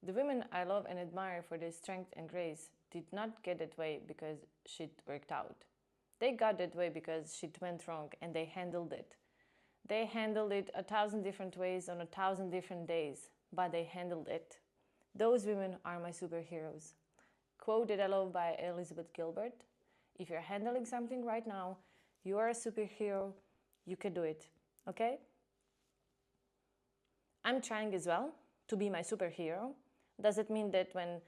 The women I love and admire for their strength and grace did not get that way because shit worked out. They got that way because shit went wrong and they handled it. They handled it 1,000 different ways on 1,000 different days, but they handled it. Those women are my superheroes. Quote that I love by Elizabeth Gilbert. If you're handling something right now, you are a superhero, you can do it, okay? I'm trying as well to be my superhero. Does it mean that when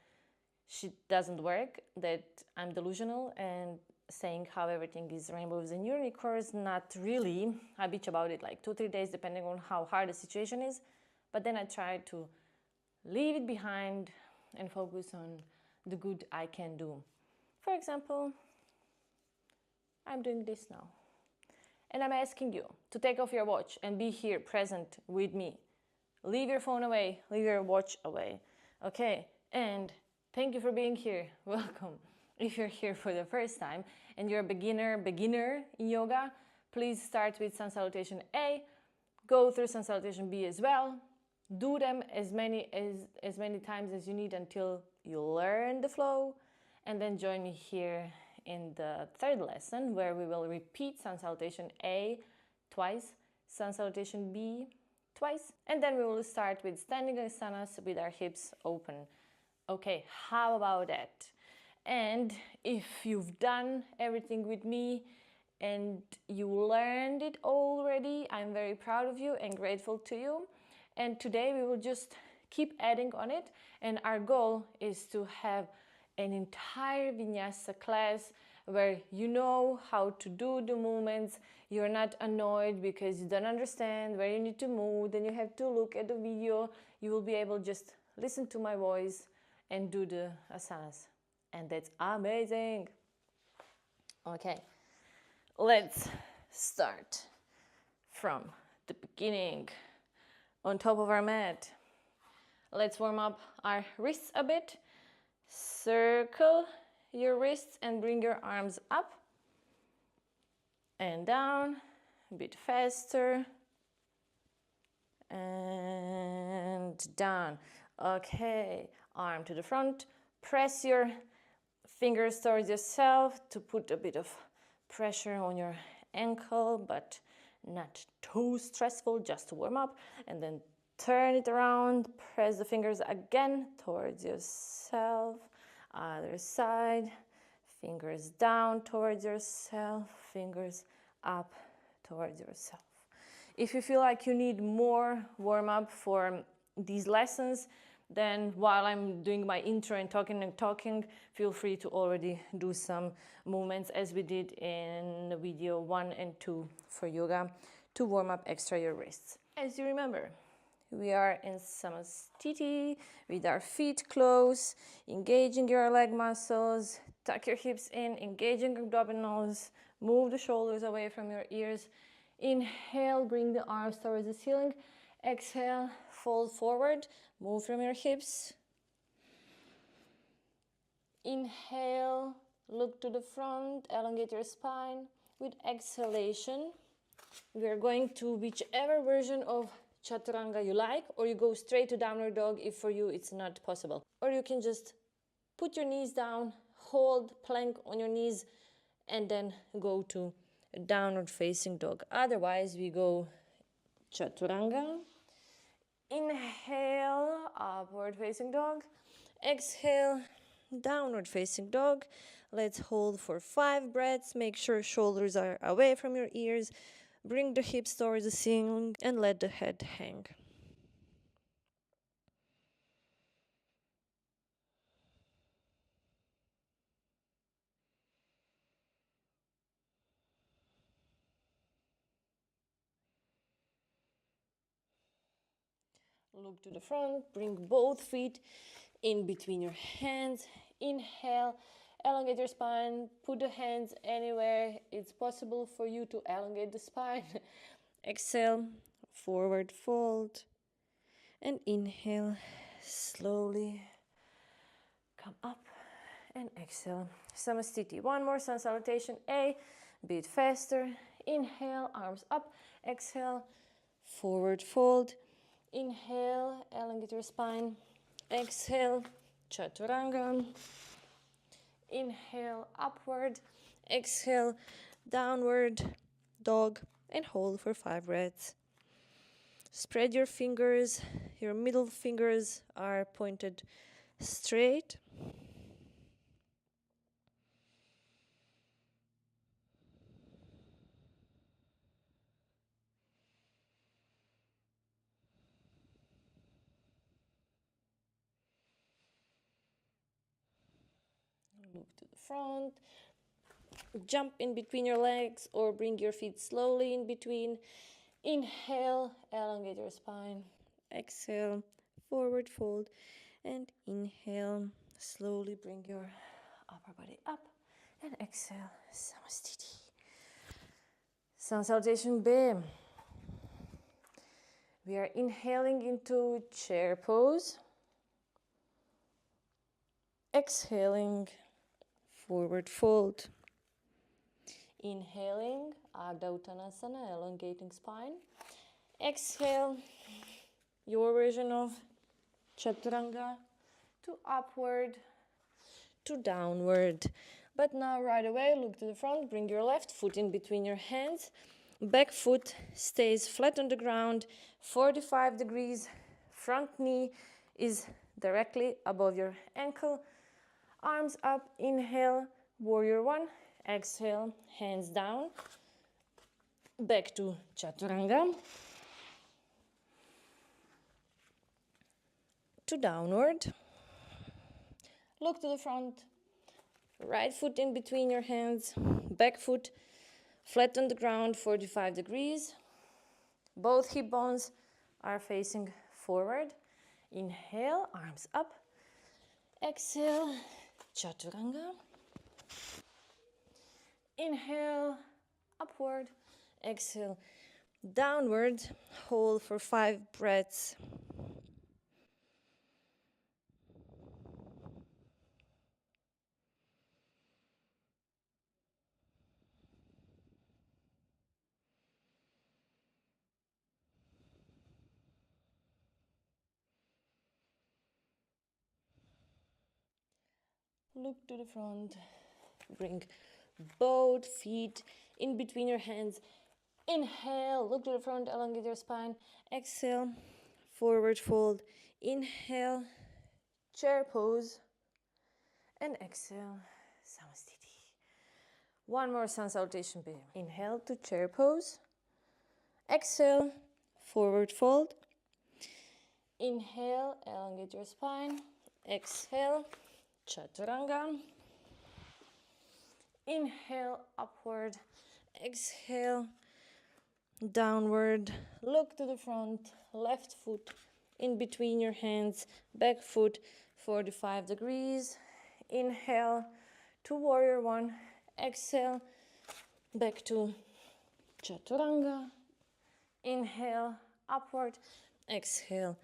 shit doesn't work, that I'm delusional and saying how everything is rainbows and unicorns? Not really. I bitch about it like 2-3 days depending on how hard the situation is, but then I try to leave it behind and focus on the good I can do. For example, I'm doing this now. And I'm asking you to take off your watch and be here present with me. Leave your phone away, leave your watch away. Okay, and thank you for being here. Welcome. If you're here for the first time and you're a beginner in yoga, please start with Sun Salutation A, go through Sun Salutation B as well. Do them as many times as you need until you learn the flow, and then join me here in the third lesson where we will repeat Sun Salutation A twice, Sun Salutation B twice, and then we will start with standing asanas with our hips open. Okay, how about that? And if you've done everything with me and you learned it already, I'm very proud of you and grateful to you. And today we will just keep adding on it, and our goal is to have an entire vinyasa class where you know how to do the movements. You're not annoyed because you don't understand where you need to move, then you have to look at the video. You will be able to just listen to my voice and do the asanas, and that's amazing. Okay, let's start from the beginning. On top of our mat, let's warm up our wrists a bit. Circle your wrists and bring your arms up and down, a bit faster, and down. Okay, arm to the front. Press your fingers towards yourself to put a bit of pressure on your ankle, but not too stressful, just to warm up. And then turn it around, press the fingers again towards yourself. Other side, fingers down towards yourself, fingers up towards yourself. If you feel like you need more warm up for these lessons, then while I'm doing my intro and talking, feel free to already do some movements as we did in video 1 and 2 for yoga to warm up extra your wrists. As you remember, we are in Samastiti with our feet close, engaging your leg muscles, tuck your hips in, engaging abdominals, move the shoulders away from your ears. Inhale, bring the arms towards the ceiling. Exhale, fold forward, move from your hips. Inhale, look to the front, elongate your spine. With exhalation, we are going to whichever version of chaturanga you like, or you go straight to downward dog if for you it's not possible. Or you can just put your knees down, hold plank on your knees, and then go to downward facing dog. Otherwise, we go chaturanga. Inhale, upward facing dog. Exhale, downward facing dog. Let's hold for 5 breaths. Make sure shoulders are away from your ears. Bring the hips towards the ceiling and let the head hang. Look to the front, bring both feet in between your hands. Inhale, elongate your spine, put the hands anywhere it's possible for you to elongate the spine. Exhale, forward fold, and inhale, slowly come up and exhale. Samastiti. One more, Sun Salutation A, bit faster. Inhale, arms up. Exhale, forward fold. Inhale, elongate your spine. Exhale, chaturanga. Inhale, upward. Exhale, downward dog, and hold for 5 breaths. Spread your fingers. Your middle fingers are pointed straight. Look to the front. Jump in between your legs or bring your feet slowly in between. Inhale, elongate your spine. Exhale, forward fold. And inhale, slowly bring your upper body up. And exhale, samastiti. Sun salutation B. We are inhaling into chair pose. Exhaling, forward fold. Inhaling, Ardha Uttanasana, elongating spine. Exhale, your version of Chaturanga, to upward, to downward. But now right away, look to the front, bring your left foot in between your hands. Back foot stays flat on the ground, 45 degrees. Front knee is directly above your ankle. Arms up, inhale, warrior one. Exhale, hands down. Back to Chaturanga. To downward. Look to the front. Right foot in between your hands. Back foot flat on the ground, 45 degrees. Both hip bones are facing forward. Inhale, arms up. Exhale, Chaturanga. Inhale, upward. Exhale, downward. Hold for 5 breaths. Look to the front. Bring both feet in between your hands. Inhale, look to the front, elongate your spine. Exhale, forward fold. Inhale, chair pose. And exhale, samastiti. One more sun salutation B. Inhale to chair pose. Exhale, forward fold. Inhale, elongate your spine. Exhale, Chaturanga. Inhale, upward. Exhale, downward. Look to the front. Left foot in between your hands. Back foot, 45 degrees. Inhale to warrior one. Exhale, back to Chaturanga. Inhale, upward. Exhale,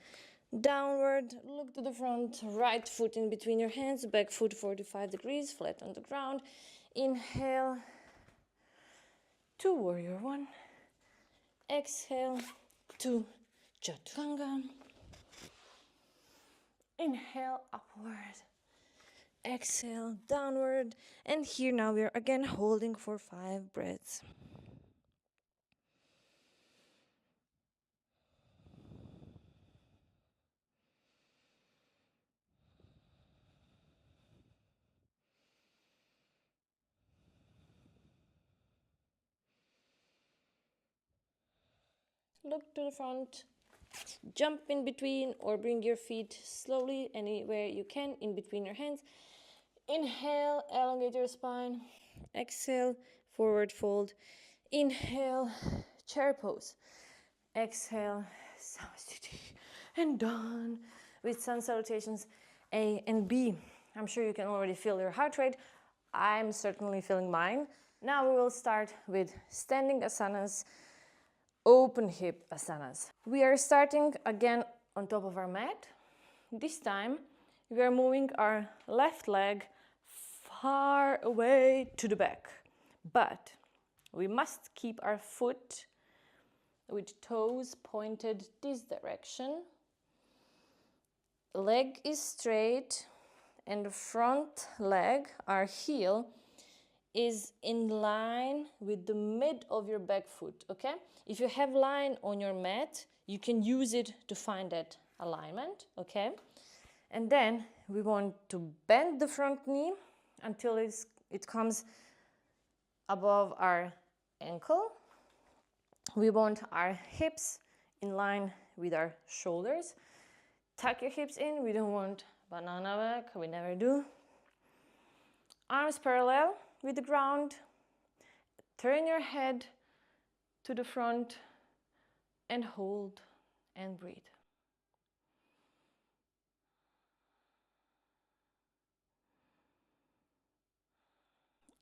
downward. Look to the front. Right foot in between your hands. Back foot 45 degrees, flat on the ground. Inhale to warrior one. Exhale to Chaturanga. Inhale, upward. Exhale, downward. And here now we are again holding for 5 breaths. Look to the front. Jump in between or bring your feet slowly anywhere you can in between your hands. Inhale, elongate your spine. Exhale, forward fold. Inhale, chair pose. Exhale, samastiti. And done with sun salutations A and B. I'm sure you can already feel your heart rate. I'm certainly feeling mine. Now we will start with standing asanas, open hip asanas. We are starting again on top of our mat. This time we are moving our left leg far away to the back, but we must keep our foot with toes pointed this direction. leg is straight and the front leg, our heel, is in line with the mid of your back foot, okay? If you have line on your mat, you can use it to find that alignment, okay? And then we want to bend the front knee until it comes above our ankle. We want our hips in line with our shoulders. Tuck your hips in. We don't want banana back. We never do. Arms parallel with the ground. Turn your head to the front and hold and breathe.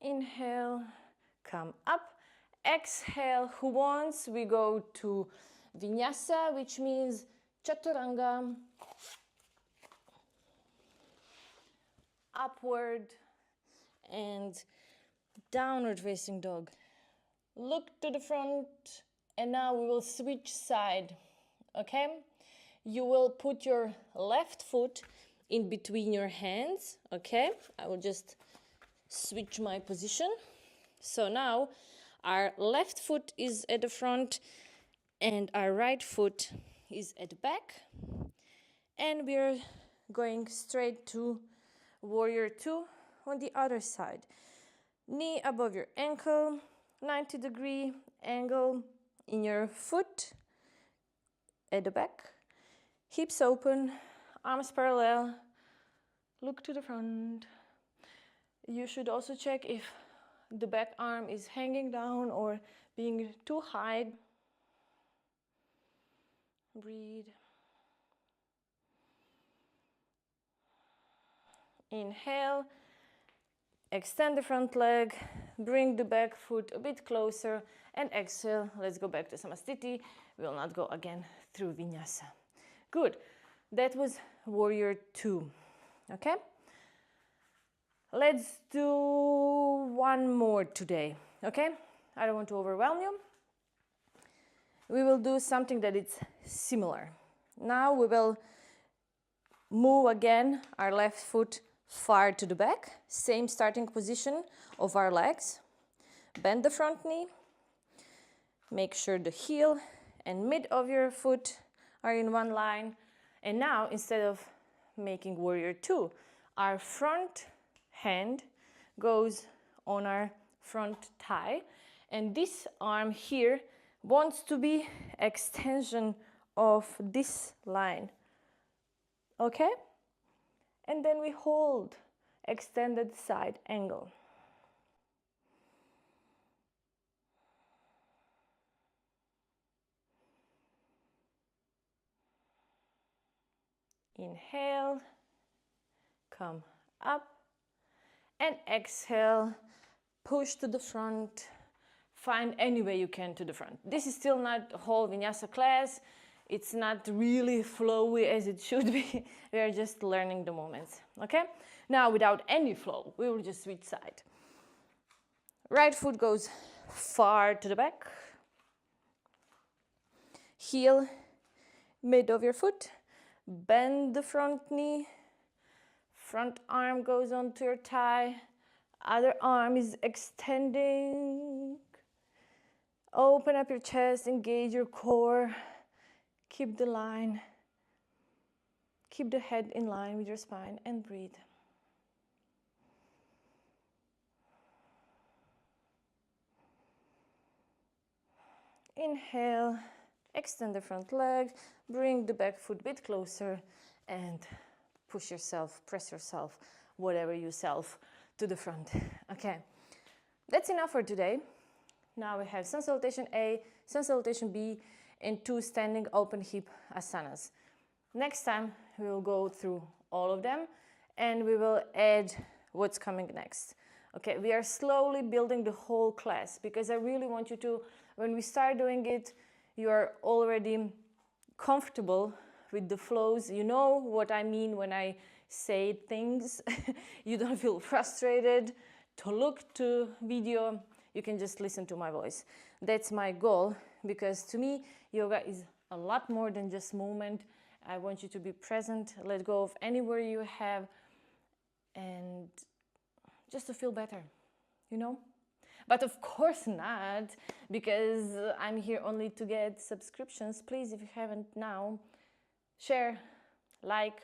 Inhale, come up. Exhale, who wants? We go to Vinyasa, which means Chaturanga. Upward and downward facing dog. Look to the front, and now we will switch side, okay? You will put your left foot in between your hands, okay? I will just switch my position. So now our left foot is at the front and our right foot is at the back. And we're going straight to Warrior 2 on the other side. Knee above your ankle, 90-degree angle in your foot at the back. Hips open, arms parallel, look to the front. You should also check if the back arm is hanging down or being too high. Breathe. Inhale, extend the front leg, bring the back foot a bit closer, and exhale. Let's go back to Samastiti. We will not go again through Vinyasa. Good. That was Warrior 2. Okay? Let's do one more today. Okay? I don't want to overwhelm you. We will do something that is similar. Now we will move again our left foot far to the back, same starting position of our legs. Bend the front knee. Make sure the heel and mid of your foot are in one line. And now, instead of making Warrior 2, our front hand goes on our front thigh. And this arm here wants to be extension of this line. Okay? And then we hold extended side angle. Inhale, come up, and exhale, push to the front. Find any way you can to the front. This is still not a whole Vinyasa class. It's not really flowy as it should be. We are just learning the movements, okay? Now, without any flow, we will just switch side. Right foot goes far to the back. Heel, mid of your foot. Bend the front knee. Front arm goes onto your thigh. Other arm is extending. Open up your chest, engage your core. Keep the line. Keep the head in line with your spine and breathe. Inhale, extend the front leg, bring the back foot a bit closer and push yourself, press yourself, whatever you self, to the front. Okay, that's enough for today. Now we have sun salutation A, sun salutation B, and 2 standing open hip asanas. Next time we will go through all of them and we will add what's coming next. Okay, we are slowly building the whole class because I really want you to, when we start doing it, you are already comfortable with the flows. You know what I mean when I say things. You don't feel frustrated to look to video. You can just listen to my voice. That's my goal, because to me, yoga is a lot more than just movement I want you to be present, let go of any worry you have, and just to feel better, you know? But of course not, because I'm here only to get subscriptions. Please, if you haven't now, share, like,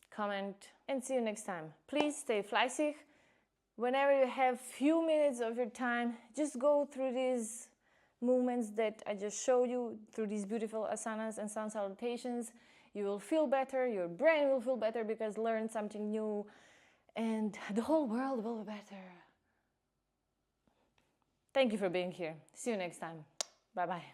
comment, and see you next time. Please stay fleißig. Whenever you have few minutes of your time, just go through these movements that I just showed you, through these beautiful asanas and sun salutations. You will feel better, your brain will feel better because learn something new, and the whole world will be better. Thank you for being here. See you next time. Bye-bye.